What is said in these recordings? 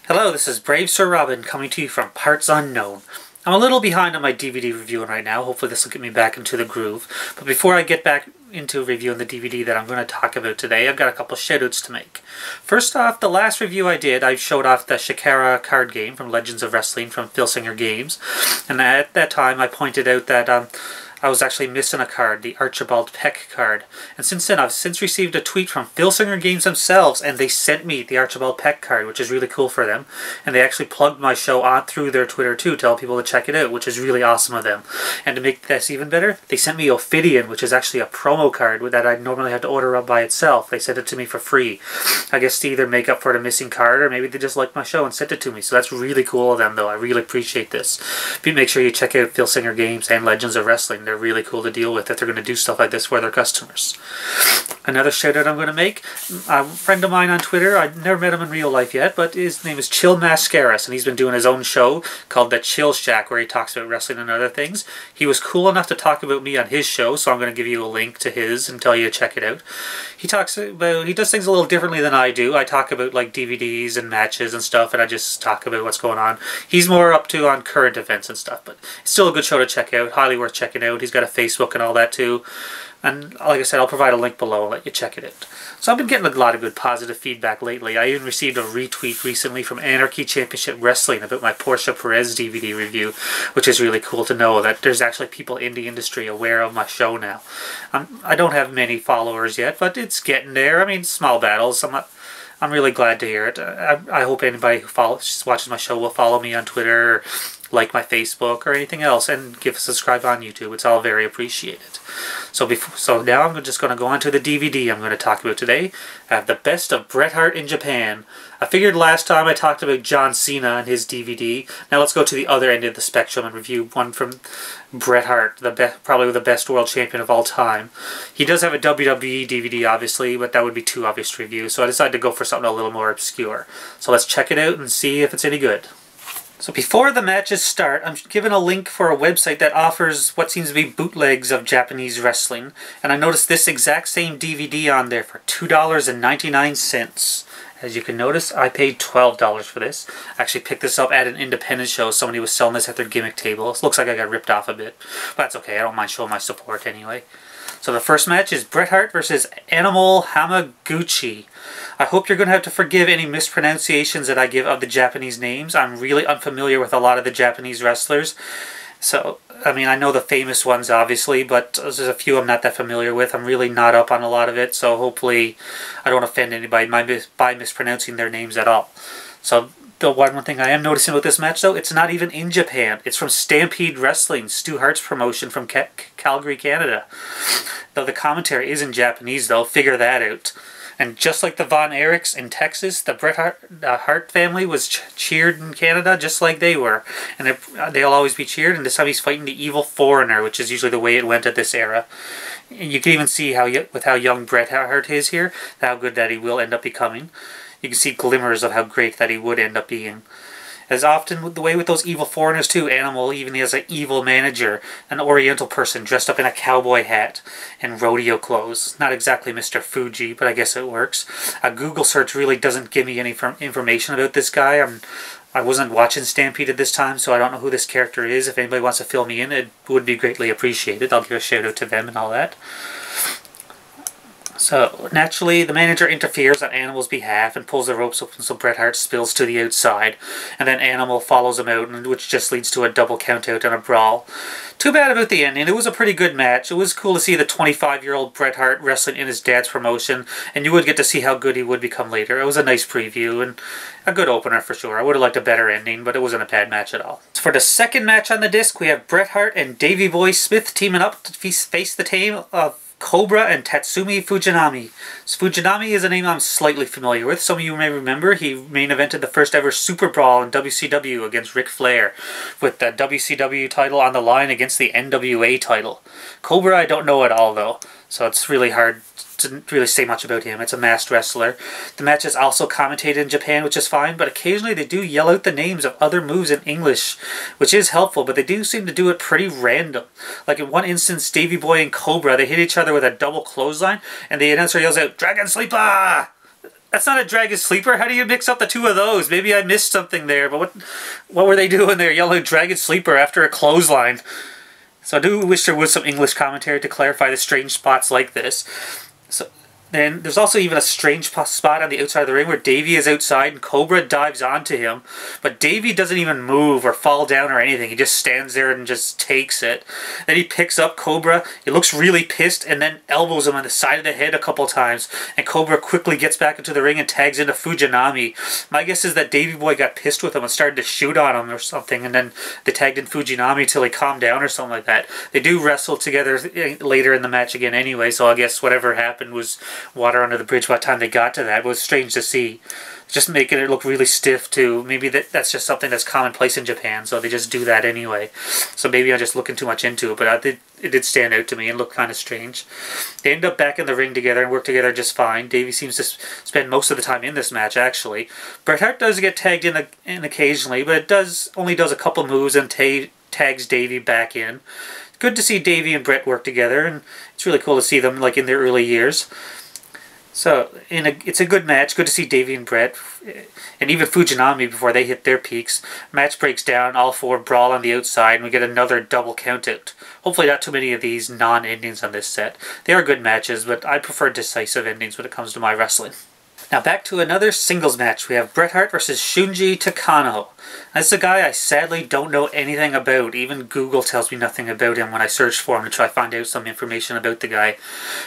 Hello, this is Brave Sir Robin coming to you from Parts Unknown. I'm a little behind on my DVD reviewing right now. Hopefully this will get me back into the groove. But before I get back into reviewing the DVD that I'm going to talk about today, I've got a couple shoutouts to make. First off, the last review I did, I showed off the Shakara card game from Legends of Wrestling from Phil Singer Games. And at that time I pointed out that I was actually missing a card, the Archibald Peck card. And since then, I've since received a tweet from Phil Singer Games themselves, and they sent me the Archibald Peck card, which is really cool for them. And they actually plugged my show on through their Twitter too, telling people to check it out, which is really awesome of them. And to make this even better, they sent me Ophidian, which is actually a promo card that I'd normally have to order up by itself. They sent it to me for free. I guess to either make up for the missing card, or maybe they just liked my show and sent it to me. So that's really cool of them, though. I really appreciate this. Make sure you check out Phil Singer Games and Legends of Wrestling. They're really cool to deal with if they're going to do stuff like this for their customers. Another shout out I'm going to make, a friend of mine on Twitter, I've never met him in real life yet, but his name is Chill Mascaras, and he's been doing his own show called The Chill Shack, where he talks about wrestling and other things. He was cool enough to talk about me on his show, so I'm going to give you a link to his and tell you to check it out. He does things a little differently than I do. I talk about like DVDs and matches and stuff, and I just talk about what's going on. He's more up to on current events and stuff, but it's still a good show to check out. Highly worth checking out. He's got a Facebook and all that too. And like I said, I'll provide a link below and let you check it out. So I've been getting a lot of good positive feedback lately. I even received a retweet recently from Anarchy Championship Wrestling about my Portia Perez DVD review, which is really cool to know that there's actually people in the industry aware of my show now. I don't have many followers yet, but it's getting there. I mean, small battles. I'm really glad to hear it. I hope anybody who watches my show will follow me on Twitter, or like my Facebook, or anything else, and give a subscribe on YouTube. It's all very appreciated. So now I'm just going to go on to the DVD I'm going to talk about today. I have the best of Bret Hart in Japan. I figured last time I talked about John Cena and his DVD. Now let's go to the other end of the spectrum and review one from Bret Hart, probably the best world champion of all time. He does have a WWE DVD, obviously, but that would be too obvious to review, so I decided to go for something a little more obscure. So let's check it out and see if it's any good. So before the matches start, I'm given a link for a website that offers what seems to be bootlegs of Japanese wrestling. And I noticed this exact same DVD on there for $2.99. As you can notice, I paid $12 for this. I actually picked this up at an independent show. Somebody was selling this at their gimmick table. It looks like I got ripped off a bit. But that's okay, I don't mind showing my support anyway. So the first match is Bret Hart versus Animal Hamaguchi. I hope you're going to have to forgive any mispronunciations that I give of the Japanese names. I'm really unfamiliar with a lot of the Japanese wrestlers. So, I mean, I know the famous ones, obviously, but there's a few I'm not that familiar with. I'm really not up on a lot of it, so hopefully I don't offend anybody by mispronouncing their names at all. So, the one thing I am noticing about this match, though, it's not even in Japan. It's from Stampede Wrestling, Stu Hart's promotion from Calgary, Canada. Though the commentary is in Japanese, though, figure that out. And just like the Von Erichs in Texas, the Bret Hart family was cheered in Canada just like they were. And they'll always be cheered, and this time he's fighting the Evil Foreigner, which is usually the way it went at this era. And you can even see with how young Bret Hart is here, how good that he will end up becoming. You can see glimmers of how great that he would end up being. As often the way with those evil foreigners too, Animal even has an evil manager, an oriental person dressed up in a cowboy hat and rodeo clothes. Not exactly Mr. Fuji, but I guess it works. A Google search really doesn't give me any information about this guy. I wasn't watching Stampede at this time, so I don't know who this character is. If anybody wants to fill me in, it would be greatly appreciated. I'll give a shout out to them and all that. So, naturally, the manager interferes on Animal's behalf and pulls the ropes open so Bret Hart spills to the outside. And then Animal follows him out, which just leads to a double countout and a brawl. Too bad about the ending. It was a pretty good match. It was cool to see the 25-year-old Bret Hart wrestling in his dad's promotion, and you would get to see how good he would become later. It was a nice preview and a good opener for sure. I would have liked a better ending, but it wasn't a bad match at all. For the second match on the disc, we have Bret Hart and Davey Boy Smith teaming up to face the team of Cobra and Tatsumi Fujinami. So Fujinami is a name I'm slightly familiar with. Some of you may remember he main evented the first ever Super Brawl in WCW against Ric Flair, with the WCW title on the line against the NWA title. Cobra I don't know at all though, so it's really hard to really say much about him. It's a masked wrestler. The match is also commentated in Japan, which is fine, but occasionally they do yell out the names of other moves in English, which is helpful, but they do seem to do it pretty random. Like in one instance, Davey Boy and Cobra, they hit each other with a double clothesline, and the announcer yells out, "Dragon Sleeper!" That's not a Dragon Sleeper. How do you mix up the two of those? Maybe I missed something there, but what were they doing there yelling Dragon Sleeper after a clothesline? So I do wish there was some English commentary to clarify the strange spots like this. So then there's also even a strange spot on the outside of the ring where Davey is outside and Cobra dives onto him. But Davey doesn't even move or fall down or anything. He just stands there and just takes it. Then he picks up Cobra. He looks really pissed and then elbows him on the side of the head a couple times. And Cobra quickly gets back into the ring and tags into Fujinami. My guess is that Davey Boy got pissed with him and started to shoot on him or something. And then they tagged in Fujinami till he calmed down or something like that. They do wrestle together later in the match again anyway. So I guess whatever happened was water under the bridge by the time they got to that. It was strange to see. Just making it look really stiff too. Maybe that's just something that's commonplace in Japan, so they just do that anyway. So maybe I'm just looking too much into it, but it did stand out to me and look kind of strange. They end up back in the ring together and work together just fine. Davey seems to spend most of the time in this match, actually. Bret Hart does get tagged in occasionally, but it only does a couple moves and tags Davey back in. Good to see Davey and Bret work together, and it's really cool to see them like in their early years. So, it's a good match. Good to see Davey and Bret, and even Fujinami before they hit their peaks. Match breaks down, all four brawl on the outside, and we get another double countout. Hopefully not too many of these non-endings on this set. They are good matches, but I prefer decisive endings when it comes to my wrestling. Now back to another singles match. We have Bret Hart versus Shunji Takano. That's a guy I sadly don't know anything about. Even Google tells me nothing about him when I search for him to try to find out some information about the guy.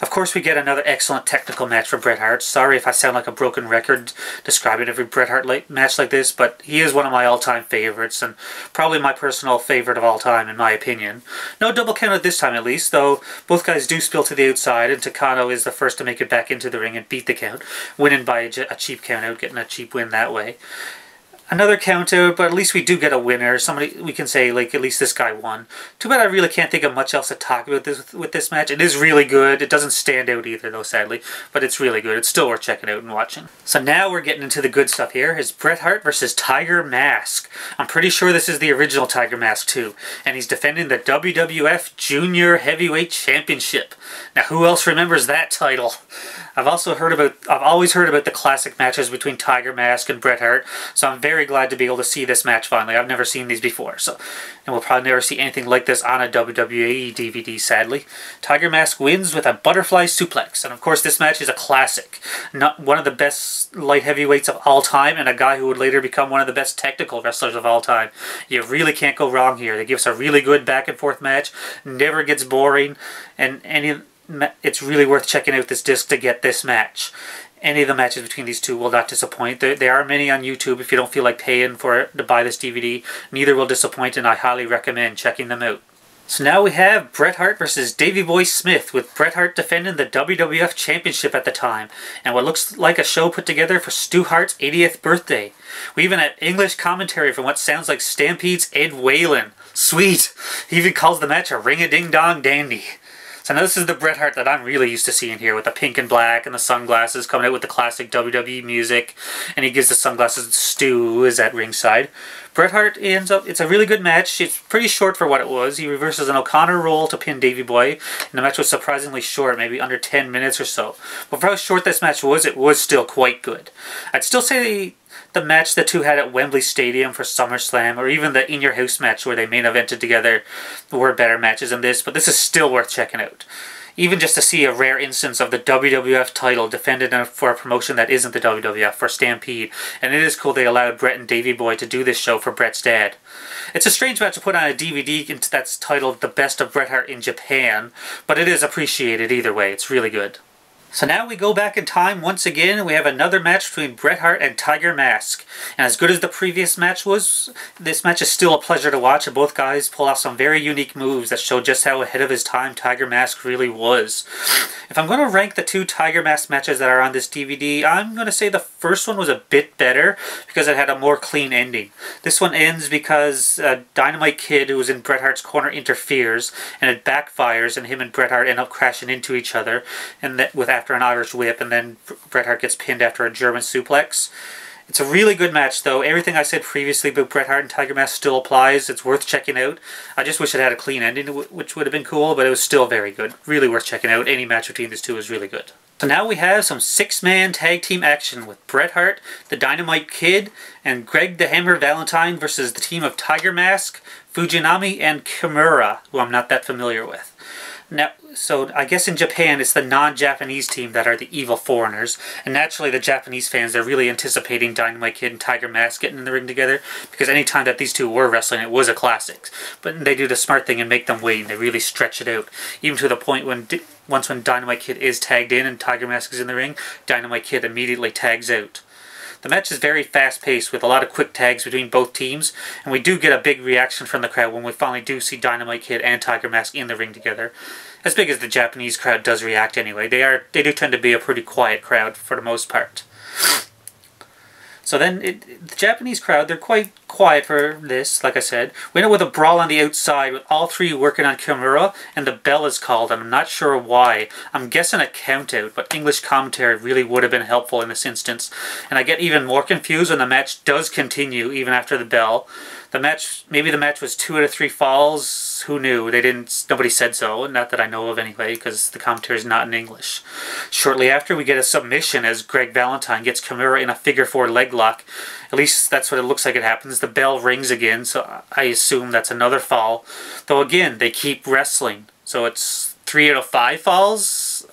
Of course we get another excellent technical match for Bret Hart. Sorry if I sound like a broken record describing every Bret Hart match like this, but he is one of my all-time favorites, and probably my personal favorite of all time in my opinion. No double count at this time at least, though both guys do spill to the outside, and Takano is the first to make it back into the ring and beat the count, winning by a cheap count out, getting a cheap win that way. Another count out, but at least we do get a winner. Somebody we can say, like, at least this guy won. Too bad I really can't think of much else to talk about with this match. It is really good. It doesn't stand out either, though, sadly. But it's really good. It's still worth checking out and watching. So now we're getting into the good stuff here. Is Bret Hart versus Tiger Mask. I'm pretty sure this is the original Tiger Mask, too. And he's defending the WWF Junior Heavyweight Championship. Now, who else remembers that title? I've always heard about the classic matches between Tiger Mask and Bret Hart, so I'm very glad to be able to see this match finally. I've never seen these before, and we'll probably never see anything like this on a WWE DVD, sadly. Tiger Mask wins with a butterfly suplex, and of course this match is a classic. Not one of the best light heavyweights of all time, and a guy who would later become one of the best technical wrestlers of all time. You really can't go wrong here. They give us a really good back and forth match, never gets boring, and it's really worth checking out this disc to get this match. Any of the matches between these two will not disappoint. There are many on YouTube if you don't feel like paying to buy this DVD. Neither will disappoint, and I highly recommend checking them out. So now we have Bret Hart versus Davey Boy Smith, with Bret Hart defending the WWF Championship at the time, and what looks like a show put together for Stu Hart's 80th birthday. We even have English commentary from what sounds like Stampede's Ed Whalen. Sweet! He even calls the match a ring-a-ding-dong dandy. So now this is the Bret Hart that I'm really used to seeing here, with the pink and black and the sunglasses, coming out with the classic WWE music, and he gives the sunglasses to Stu, who is at ringside. Bret Hart ends up, it's a really good match. It's pretty short for what it was. He reverses an O'Connor roll to pin Davey Boy, and the match was surprisingly short, maybe under 10 minutes or so. But for how short this match was, it was still quite good. I'd still say the match the two had at Wembley Stadium for SummerSlam, or even the In Your House match where they main evented together, were better matches than this, but this is still worth checking out. Even just to see a rare instance of the WWF title defended for a promotion that isn't the WWF, for Stampede. And it is cool they allowed Bret and Davey Boy to do this show for Bret's dad. It's a strange match to put on a DVD that's titled The Best of Bret Hart in Japan, but it is appreciated either way. It's really good. So now we go back in time once again, and we have another match between Bret Hart and Tiger Mask. And as good as the previous match was, this match is still a pleasure to watch, and both guys pull off some very unique moves that show just how ahead of his time Tiger Mask really was. If I'm going to rank the two Tiger Mask matches that are on this DVD, I'm going to say the first one was a bit better because it had a more clean ending. This one ends because Dynamite Kid, who was in Bret Hart's corner, interferes, and it backfires, and him and Bret Hart end up crashing into each other, and after an Irish whip, and then Bret Hart gets pinned after a German suplex. It's a really good match, though. Everything I said previously about Bret Hart and Tiger Mask still applies. It's worth checking out. I just wish it had a clean ending, which would have been cool, but it was still very good. Really worth checking out. Any match between these two is really good. So So now we have some 6-man tag team action with Bret Hart, the Dynamite Kid, and Greg the Hammer Valentine versus the team of Tiger Mask, Fujinami, and Kimura, who I'm not that familiar with. Now, so I guess in Japan it's the non-Japanese team that are the evil foreigners, and naturally the Japanese fans, they're really anticipating Dynamite Kid and Tiger Mask getting in the ring together, because any time that these two were wrestling it was a classic. But they do the smart thing and make them wait, and they really stretch it out, even to the point when once Dynamite Kid is tagged in and Tiger Mask is in the ring, Dynamite Kid immediately tags out. The match is very fast-paced with a lot of quick tags between both teams, and we do get a big reaction from the crowd when we finally do see Dynamite Kid and Tiger Mask in the ring together. As big as the Japanese crowd does react anyway, they do tend to be a pretty quiet crowd for the most part. So then, the Japanese crowd, they're quite quiet for this, like I said. We end up with a brawl on the outside with all three working on Kimura, and the bell is called, and I'm not sure why. I'm guessing a count-out, but English commentary really would have been helpful in this instance. And I get even more confused when the match does continue, even after the bell. Maybe the match was 2 out of 3 falls. Who knew? Nobody said so, not that I know of anyway, because the commentary is not in English. Shortly after, we get a submission as Greg Valentine gets Kimura in a figure-4 leg lock. At least that's what it looks like it happens. The bell rings again, so I assume that's another fall. Though again, they keep wrestling, so it's 3 out of 5 falls.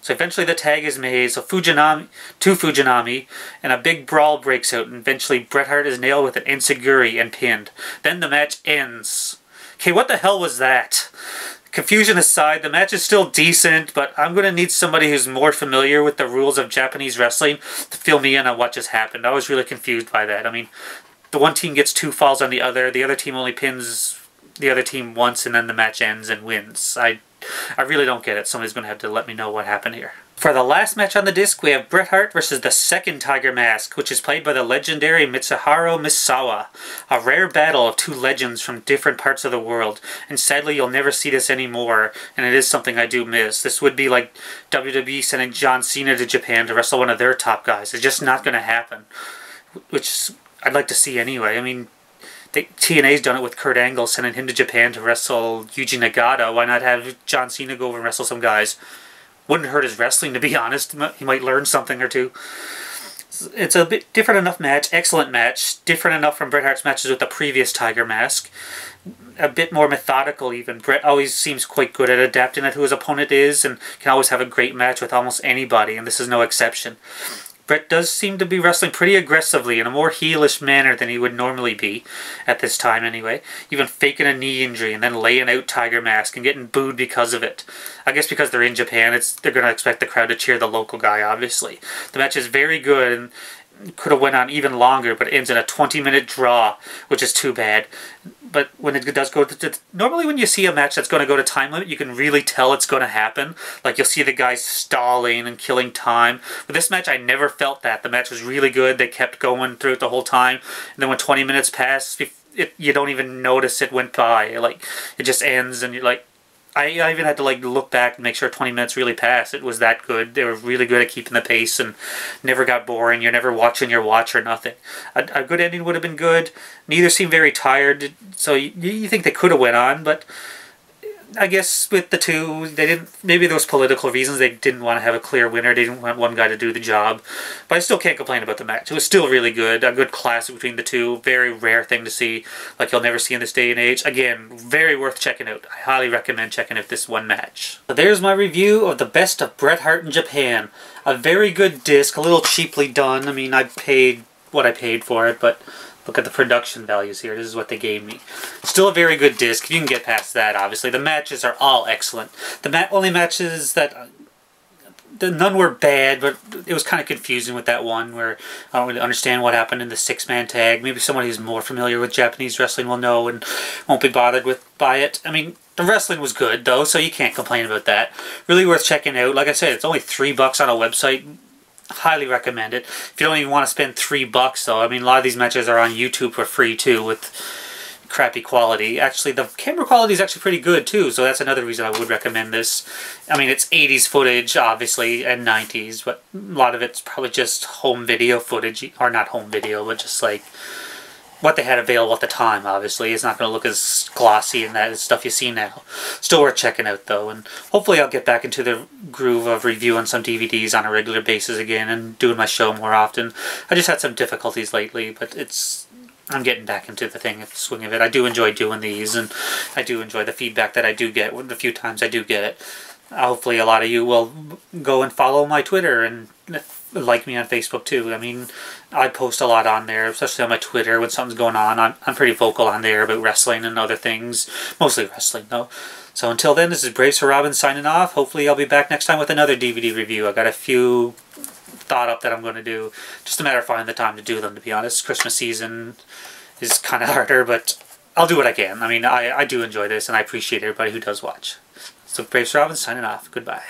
So eventually the tag is made, so Fujinami, and a big brawl breaks out, and eventually Bret Hart is nailed with an enziguri and pinned. Then the match ends. Okay, what the hell was that? Confusion aside, the match is still decent, but I'm going to need somebody who's more familiar with the rules of Japanese wrestling to fill me in on what just happened. I was really confused by that. I mean, the one team gets 2 falls on the other team only pins the other team once, and then the match ends and wins. I really don't get it. Somebody's going to have to let me know what happened here. For the last match on the disc, we have Bret Hart versus the second Tiger Mask, which is played by the legendary Mitsuharu Misawa. A rare battle of 2 legends from different parts of the world, and sadly you'll never see this anymore, and it is something I do miss. This would be like WWE sending John Cena to Japan to wrestle one of their top guys. It's just not going to happen, which I'd like to see anyway. I mean, TNA's done it with Kurt Angle, sending him to Japan to wrestle Yuji Nagata. Why not have John Cena go over and wrestle some guys? Wouldn't hurt his wrestling, to be honest. He might learn something or two. It's a bit different enough match, excellent match, different enough from Bret Hart's matches with the previous Tiger Mask. A bit more methodical even. Bret always seems quite good at adapting to who his opponent is, and can always have a great match with almost anybody, and this is no exception. Bret does seem to be wrestling pretty aggressively in a more heelish manner than he would normally be, at this time anyway. Even faking a knee injury and then laying out Tiger Mask and getting booed because of it. I guess because they're in Japan, they're going to expect the crowd to cheer the local guy, obviously. The match is very good and could have went on even longer, but it ends in a 20-minute draw, which is too bad. But when it does go to... Normally when you see a match that's going to go to time limit, you can really tell it's going to happen. Like, you'll see the guys stalling and killing time. With this match, I never felt that. The match was really good. They kept going through it the whole time. And then when 20 minutes pass, you don't even notice it went by. Like, it just ends, and you're like... I even had to look back and make sure 20 minutes really passed. It was that good. They were really good at keeping the pace and never got boring. You're never watching your watch or nothing. A good ending would have been good. Neither seemed very tired, so you think they could have went on, but I guess with the two, they didn't. Maybe there was political reasons. They didn't want to have a clear winner. They didn't want one guy to do the job. But I still can't complain about the match. It was still really good. A good classic between the two. Very rare thing to see, like you'll never see in this day and age. Again, very worth checking out. I highly recommend checking out this one match. So there's my review of the best of Bret Hart in Japan. A very good disc. A little cheaply done. I mean, I paid what I paid for it, but look at the production values here. This is what they gave me. Still a very good disc. You can get past that, obviously. The matches are all excellent. The only matches that... none were bad, but it was kind of confusing with that one where I don't really understand what happened in the 6-man tag. Maybe someone who's more familiar with Japanese wrestling will know and won't be bothered by it. I mean, the wrestling was good, though, so you can't complain about that. Really worth checking out. Like I said, it's only $3 on a website. Highly recommend it. If you don't even want to spend $3 though, I mean, a lot of these matches are on YouTube for free too, with crappy quality. Actually, the camera quality is actually pretty good too, so that's another reason I would recommend this. I mean, it's 80s footage, obviously, and 90s, but a lot of it's probably just home video footage, or not home video, but just like what they had available at the time, obviously. It's not going to look as glossy and that stuff you see now. Still worth checking out, though, and hopefully I'll get back into the groove of reviewing some DVDs on a regular basis again and doing my show more often. I just had some difficulties lately, but I'm getting back into the swing of it. I do enjoy doing these, and I do enjoy the feedback that I do get the few times I do get it. Hopefully a lot of you will go and follow my Twitter and like me on Facebook too. I mean, I post a lot on there, especially on my Twitter when something's going on. I'm pretty vocal on there about wrestling and other things. Mostly wrestling, though. So until then, this is Braves for Robin signing off. Hopefully I'll be back next time with another DVD review. I got a few thought up that I'm going to do. Just a matter of finding the time to do them, to be honest. Christmas season is kind of harder, but I'll do what I can. I mean, I do enjoy this, and I appreciate everybody who does watch. So Braves for Robin signing off. Goodbye.